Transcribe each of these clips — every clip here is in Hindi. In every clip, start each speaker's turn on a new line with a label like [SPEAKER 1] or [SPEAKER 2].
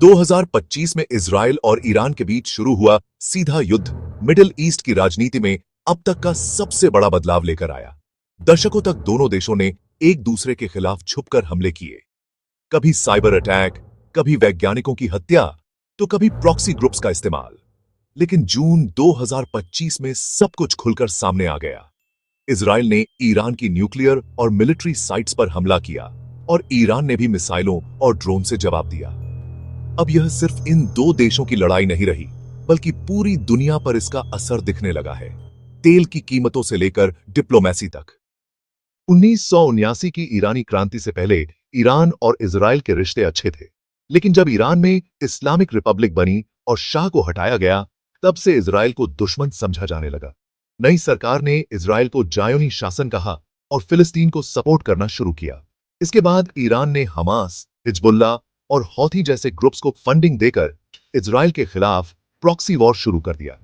[SPEAKER 1] 2025 में इजराइल और ईरान के बीच शुरू हुआ सीधा युद्ध मिडिल ईस्ट की राजनीति में अब तक का सबसे बड़ा बदलाव लेकर आया। दशकों तक दोनों देशों ने एक दूसरे के खिलाफ छुपकर हमले किए, कभी साइबर अटैक, कभी वैज्ञानिकों की हत्या, तो कभी प्रॉक्सी ग्रुप्स का इस्तेमाल। लेकिन जून 2025 में सब कुछ खुलकर सामने आ गया। इजराइल ने ईरान की न्यूक्लियर और मिलिट्री साइट्स पर हमला किया और ईरान ने भी मिसाइलों और ड्रोन से जवाब दिया। अब यह सिर्फ इन दो देशों की लड़ाई नहीं रही, बल्कि पूरी दुनिया पर इसका असर दिखने लगा है, तेल की कीमतों से लेकर डिप्लोमेसी तक। 1979 की ईरानी क्रांति से पहले ईरान और इजराइल के रिश्ते अच्छे थे, लेकिन जब ईरान में इस्लामिक रिपब्लिक बनी और शाह को हटाया गया, तब से इजराइल को दुश्मन समझा जाने लगा। नई सरकार ने इजराइल को जायोनी शासन कहा और फिलिस्तीन को सपोर्ट करना शुरू किया। इसके बाद ईरान ने हमास, हिजबुल्लाह और हौथी जैसे ग्रुप्स को फंडिंग देकर इजराइल के खिलाफ प्रॉक्सी वॉर शुरू कर दिया।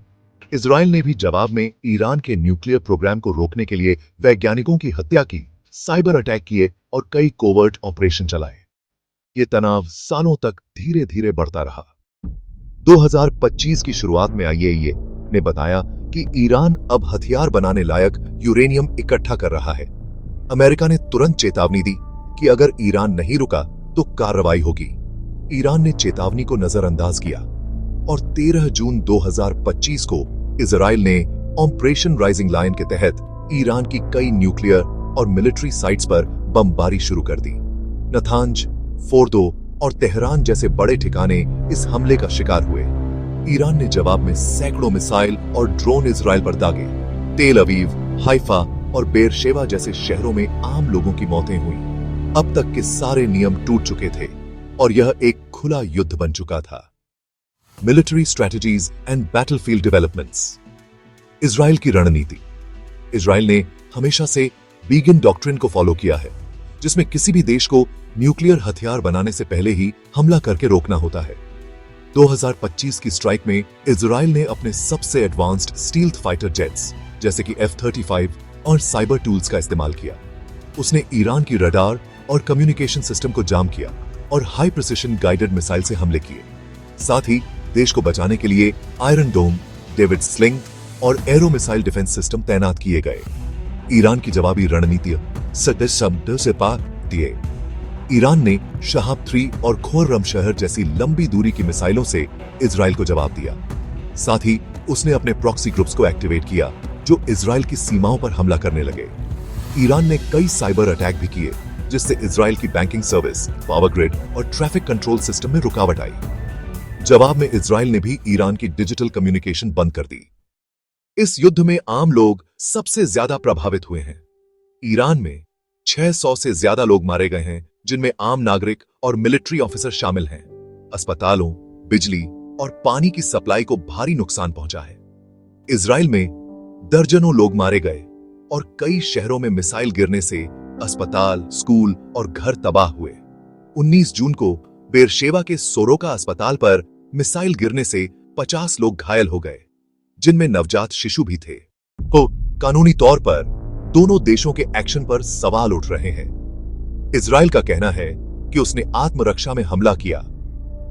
[SPEAKER 1] इजराइल ने भी जवाब में ईरान के न्यूक्लियर प्रोग्राम को रोकने के लिए वैज्ञानिकों की हत्या की, साइबर अटैक किए और कई कोवर्ट ऑपरेशन चलाए। ये तनाव सालों तक धीरे धीरे बढ़ता रहा। 2025 की शुरुआत में आईएईए ने बताया कि ईरान अब हथियार बनाने लायक यूरेनियम इकट्ठा कर रहा है। अमेरिका ने तुरंत चेतावनी दी कि अगर ईरान नहीं रुका तो कार्रवाई होगी। ईरान ने चेतावनी को नजरअंदाज किया और 13 जून 2025 को इजराइल ने ऑपरेशन राइजिंग लायन के तहत ईरान की कई न्यूक्लियर और मिलिट्री साइट्स पर बमबारी शुरू कर दी। नथांज, फोर्दो और तेहरान जैसे बड़े ठिकाने इस हमले का शिकार हुए। ईरान ने जवाब में सैकड़ों मिसाइल और ड्रोन इजराइल पर दागे। तेल अवीव, हाइफा और बेरशेवा जैसे शहरों में आम लोगों की मौतें हुई। अब तक के सारे नियम टूट चुके थे और यह एक खुला युद्ध बन चुका था। Military strategies and battlefield developments. Israel की रणनीति। इजराइल ने हमेशा से बीगिन डॉक्ट्रिन को फॉलो किया है, जिसमें किसी भी देश को न्यूक्लियर हथियार बनाने से पहले ही हमला करके रोकना होता है। 2025 की स्ट्राइक में इजराइल ने अपने सबसे एडवांस्ड स्टील्थ फाइटर जेट्स जैसे कि F-35 और साइबर टूल्स का इस्तेमाल किया। उसने ईरान की रडार और कम्युनिकेशन सिस्टम को जाम किया और हाई प्रिसिशन गाइडेड मिसाइल से हमले किए। साथ ही देश को बचाने के लिए आयरन डोम, डेविड स्लिंग और एरो मिसाइल डिफेंस सिस्टम तैनात किए गए। ईरान की जवाबी रणनीति से पार दिए। ईरान ने शहाब 3 और खुर्रम शहर जैसी लंबी दूरी की मिसाइलों से इजराइल को जवाब दिया। साथ ही उसने अपने प्रॉक्सी ग्रुप्स को एक्टिवेट किया, जो इजराइल की सीमाओं पर हमला करने लगे। ईरान ने कई साइबर अटैक भी किए, जिससे इजराइल की बैंकिंग सर्विस, पावर ग्रिड और ट्रैफिक कंट्रोल सिस्टम में रुकावट आई। जवाब में इजराइल ने भी ईरान की डिजिटल कम्युनिकेशन बंद कर दी। इस युद्ध में आम लोग सबसे ज्यादा प्रभावित हुए हैं। ईरान में 600 से ज्यादा लोग मारे गए हैं, जिनमें आम नागरिक और मिलिट्री ऑफिसर शामिल हैं। अस्पतालों, बिजली और पानी की सप्लाई को भारी नुकसान पहुंचा है। इजराइल में दर्जनों लोग मारे गए और कई शहरों में मिसाइल गिरने से अस्पताल, स्कूल और घर तबाह हुए। 19 जून को बेरशेवा के सोरोका अस्पताल पर मिसाइल गिरने से 50 लोग घायल हो गए, जिनमें नवजात शिशु भी थे। तो कानूनी तौर पर दोनों देशों के एक्शन पर सवाल उठ रहे हैं। इजराइल का कहना है कि उसने आत्मरक्षा में हमला किया,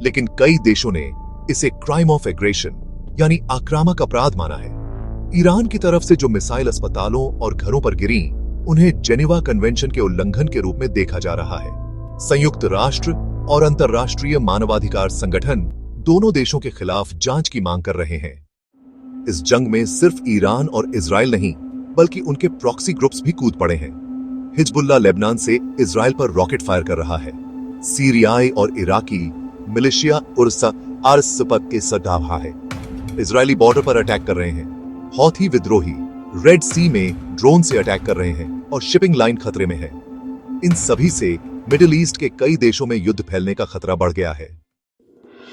[SPEAKER 1] लेकिन कई देशों ने इसे क्राइम ऑफ एग्रेशन यानी आक्रामक अपराध माना है। ईरान की तरफ से जो मिसाइल अस्पतालों और घरों पर गिरी, उन्हें जेनेवा कन्वेंशन के उल्लंघन के रूप में देखा जा रहा है। संयुक्त राष्ट्र और अंतर्राष्ट्रीय मानवाधिकार संगठन दोनों देशों के खिलाफ जांच की मांग कर रहे हैं। इस जंग में सिर्फ ईरान और इजराइल नहीं, बल्कि उनके प्रॉक्सी ग्रुप्स भी कूद पड़े हैं। हिजबुल्लाह लेबनान से इजराइल पर रॉकेट फायर कर रहा है। सीरियाई और इराकी मिलिशिया उर्सा आरएसएफ के सटावा है। इजरायली बॉर्डर पर अटैक कर रहे हैं। हौथी विद्रोही रेड सी में ड्रोन से अटैक कर रहे हैं और शिपिंग लाइन खतरे में है। इन सभी से मिडिल ईस्ट के कई देशों में युद्ध फैलने का खतरा बढ़ गया है।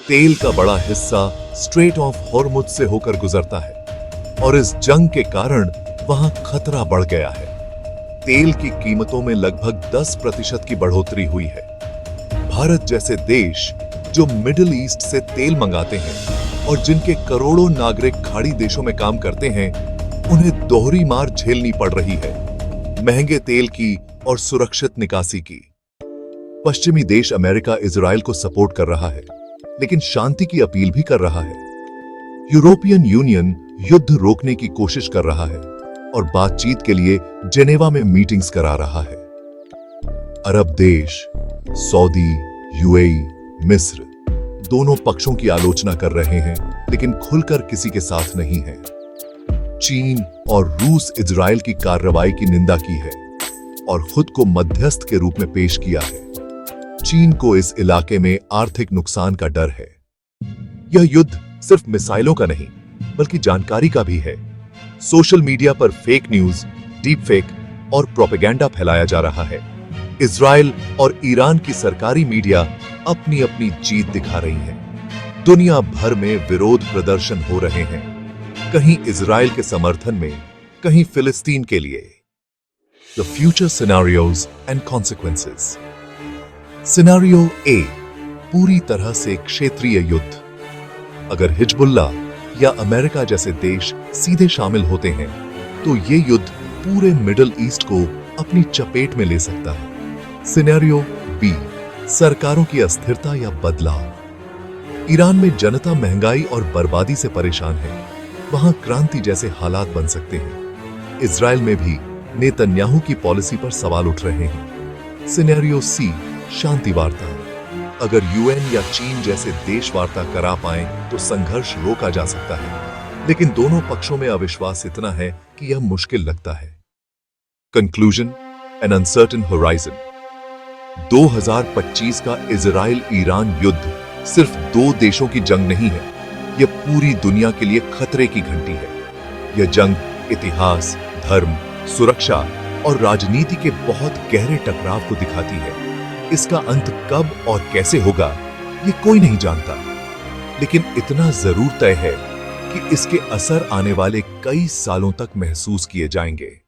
[SPEAKER 1] तेल का बड़ा हिस्सा स्ट्रेट ऑफ हॉर्मुज से होकर गुजरता है और इस जंग के कारण वहां खतरा बढ़ गया है। तेल की कीमतों में लगभग 10% की बढ़ोतरी हुई है। भारत जैसे देश जो मिडिल ईस्ट से तेल मंगाते हैं और जिनके करोड़ों नागरिक खाड़ी देशों में काम करते हैं, उन्हें दोहरी मार झेलनी पड़ रही है, महंगे तेल की और सुरक्षित निकासी की। पश्चिमी देश अमेरिका इजराइल को सपोर्ट कर रहा है, लेकिन शांति की अपील भी कर रहा है। यूरोपियन यूनियन युद्ध रोकने की कोशिश कर रहा है और बातचीत के लिए जेनेवा में मीटिंग्स करा रहा है। अरब देश, सऊदी, यूएई, मिस्र दोनों पक्षों की आलोचना कर रहे हैं, लेकिन खुलकर किसी के साथ नहीं है। चीन और रूस इजराइल की कार्रवाई की निंदा की है और खुद को मध्यस्थ के रूप में पेश किया है। चीन को इस इलाके में आर्थिक नुकसान का डर है। यह युद्ध सिर्फ मिसाइलों का नहीं, बल्कि जानकारी का भी है। सोशल मीडिया पर फेक न्यूज, डीप फेक और प्रोपेगेंडा फैलाया जा रहा है। इजराइल और ईरान की सरकारी मीडिया अपनी अपनी जीत दिखा रही है। दुनिया भर में विरोध प्रदर्शन हो रहे हैं, कहीं इजराइल के समर्थन में, कहीं फिलिस्तीन के लिए। The future scenarios and consequences. Scenario A, पूरी तरह से क्षेत्रीय युद्ध। अगर हिजबुल्लाह या अमेरिका जैसे देश सीधे शामिल होते हैं, तो ये युद्ध पूरे मिडिल ईस्ट को अपनी चपेट में ले सकता है। सिनेरियो बी, सरकारों की अस्थिरता या बदलाव। ईरान में जनता महंगाई और बर्बादी से परेशान है, वहां क्रांति जैसे हालात बन सकते हैं। इजराइल में भी नेतन्याहू की पॉलिसी पर सवाल उठ रहे हैं। सिनेरियो सी, शांति वार्ता। अगर यूएन या चीन जैसे देश वार्ता करा पाएं तो संघर्ष रोका जा सकता है, लेकिन दोनों पक्षों में अविश्वास इतना है कि यह मुश्किल लगता है। Conclusion, N uncertain horizon. 2025 का इजराइल ईरान युद्ध सिर्फ दो देशों की जंग नहीं है, यह पूरी दुनिया के लिए खतरे की घंटी है। यह जंग इतिहास, धर्म, सुरक्षा और राजनीति के बहुत गहरे टकराव को दिखाती है। इसका अंत कब और कैसे होगा, ये कोई नहीं जानता, लेकिन इतना जरूर तय है कि इसके असर आने वाले कई सालों तक महसूस किए जाएंगे।